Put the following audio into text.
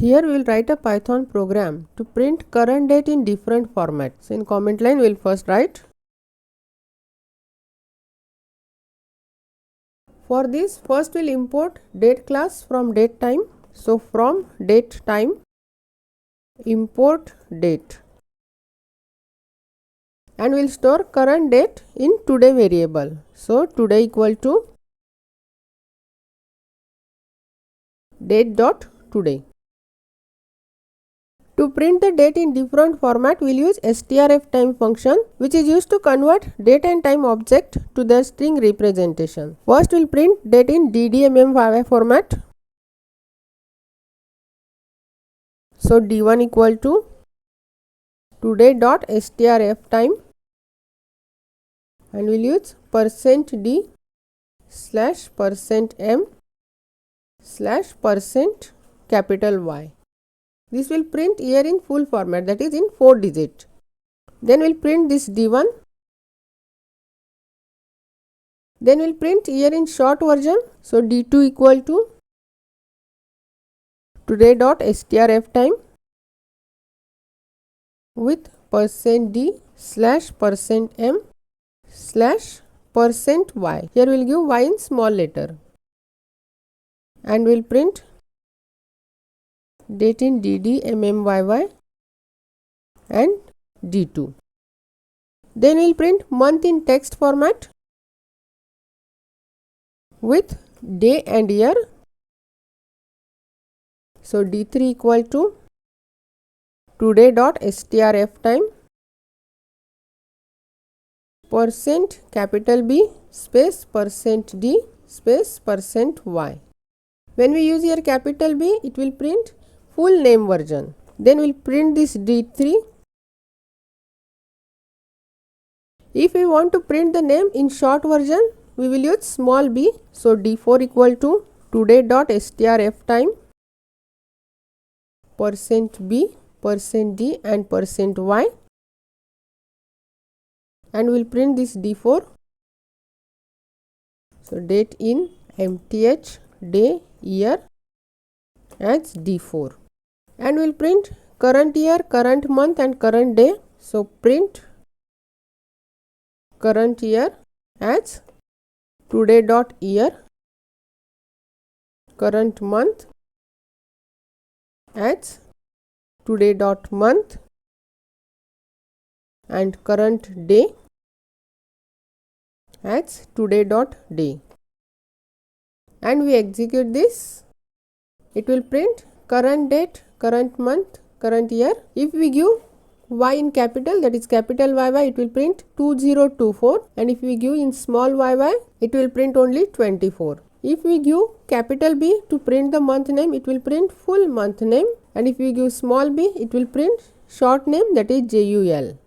Here we will write a Python program to print current date in different formats. In comment line we will first write. For this, first we will import date class from date time. So from date time import date, and we will store current date in today variable. So today equal to date dot today. To print the date in different format, we will use strftime function, which is used to convert date and time object to the string representation. First we will print date in ddmmyy format. So d1 equal to today dot strftime, and we will use %d slash %m slash %Y. This will print year in full format, that is in 4 digit. Then we will print this d1. Then we will print year in short version. So d2 equal to today dot strftime with %d slash %m slash %y. Here we will give y in small letter, and we will print date in ddmmyy and d2. Then we will print month in text format with day and year. So d3 equal to today dot strftime %B space %d space %y. When we use here capital B, it will print full name version. Then we will print this d3. If we want to print the name in short version, we will use small b. So d4 equal to today dot strftime %b %d and %y, and we will print this d4. So date in mth day year as d4, and we will print current year, current month and current day. So print current year as today dot year, current month as today dot month, and current day as today dot day. And we execute this, it will print current date, current month, current year. If we give y in capital, that is capital YY, it will print 2024, and if we give in small yy, it will print only 24. If we give capital B to print the month name, it will print full month name, and if we give small b, it will print short name, that is JUL.